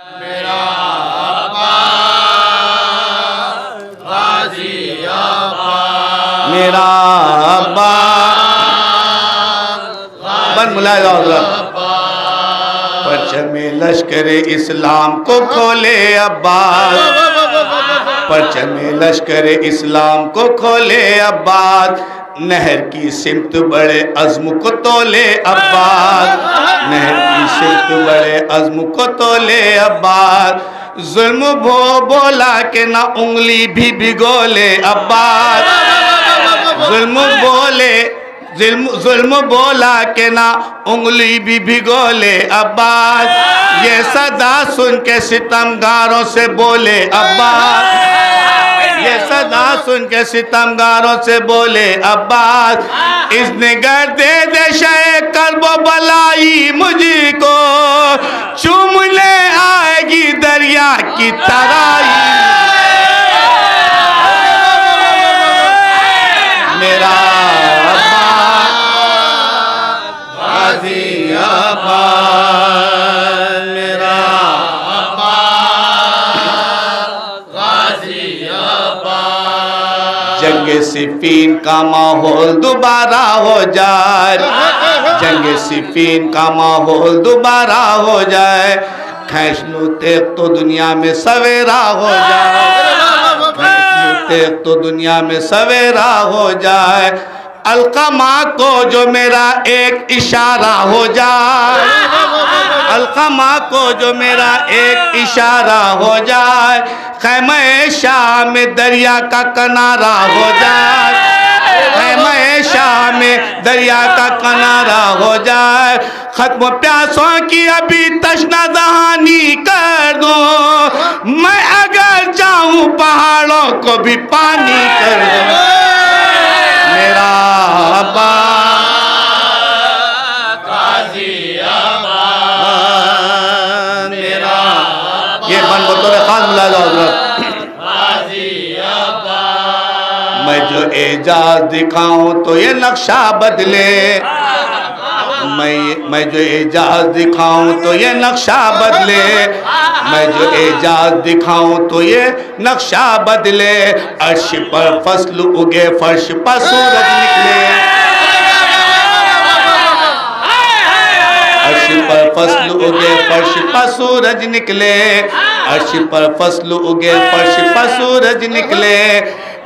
मेरा अब्बास गाजी अब्बास, मेरा अब्बास बन मुलायजा परचमे लश्करे इस्लाम को खोले अब्बास, परचमे लश्करे इस्लाम को खोले अब्बास, नहर की सिमत बड़े अज़्म को तोले अब्बास, नहर की सिमत बड़े अज़्म को तोले अब्बास, जुल्म बोला के ना उंगली भी भिगोले अब्बास, जुल्म बोला के ना उंगली भी भिगोले अब्बास, ये सदा सुन के सितमगारों से बोले अब्बास, ये सदा सुन के सितमगारों से बोले अब्बास, इसने घर दे दे शे कर्बो बलाई मुझको, चूमने आएगी दरिया की तराई, मेरा अब्बास गाजी अब्बास, मेरा जंगे सिफीन का माहौल दोबारा हो जाए, जंगे सिफीन का माहौल दोबारा हो जाए, खैशनु तेग तो दुनिया में सवेरा हो जाए, खैशनु तेग तो दुनिया में सवेरा हो जाए, अलकमा को जो मेरा एक इशारा हो जाए, अलकमा को जो मेरा एक इशारा हो जाए, खैमे शाह में दरिया का किनारा हो जाए, खैमे शाह में दरिया का किनारा हो जाए, खत्म प्यासों की अभी तश्ना दहानी कर दूं, मैं अगर चाहूं पहाड़ों को भी पानी कर दूं, मेरा अब्बास गाजी अब्बास, मेरा ये मन बतौर खास मुलाज़ा हज़रत, मैं जो एजाज दिखाऊं तो ये नक्शा बदले, मैं जो एजाज दिखाऊं तो ये नक्शा बदले, मैं जो एजाज दिखाऊं तो ये नक्शा बदले, अर्श पर फसल उगे फर्श पर सूरज निकले, अर्श पर फसल उगे फर्श पर सूरज निकले, अर्श पर फसल उगे फर्श पर सूरज निकले,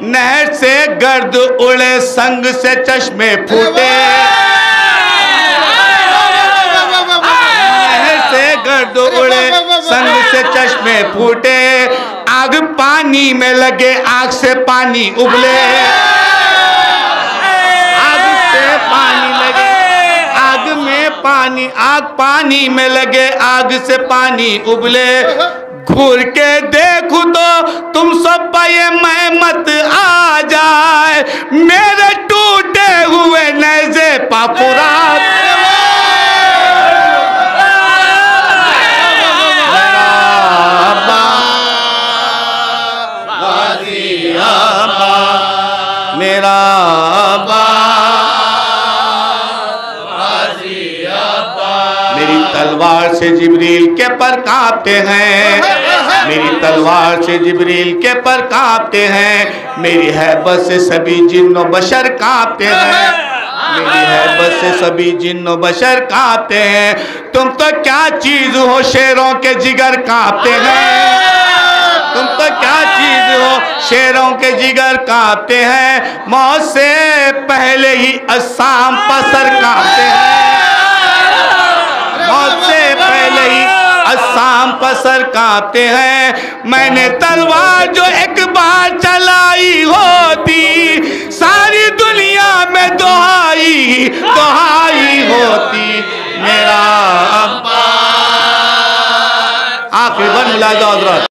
नहर से गर्द उड़े संग से चश्मे फूटे, नहर से गर्द उड़े संग से चश्मे फूटे, आग पानी में लगे आग से पानी उबले, आग से पानी लगे आग में पानी, आग पानी में लगे आग से पानी उबले, घूर के देखूं तो तुम सब ये मैं मत आ जाए, मेरे टूटे हुए नैज़े पापुरात, मेरा अब्बास गाजी अब्बास, मेरा अब्बास गाजी अब्बास, मेरी तलवार से जिब्रील के पर कांपते हैं, मेरी तलवार से जिब्रील के पर कांपते हैं, मेरी हैबत से सभी जिन्नो बशर कांपते हैं, मेरी हैबत से सभी जिन्नो बशर कांपते हैं, तुम तो क्या चीज हो शेरों के जिगर कांपते हैं, तुम तो क्या चीज हो शेरों के जिगर कांपते हैं, मौत से पहले ही अस्साम पसर कांपते हैं, मौत से पहले ही अस्साम पसर कांपते हैं, मैंने तलवार जो एक बार चलाई होती, सारी दुनिया में दुहाई दुहाई होती, मेरा अब्बास आखिरी बन मुलाज़ा हज़रत।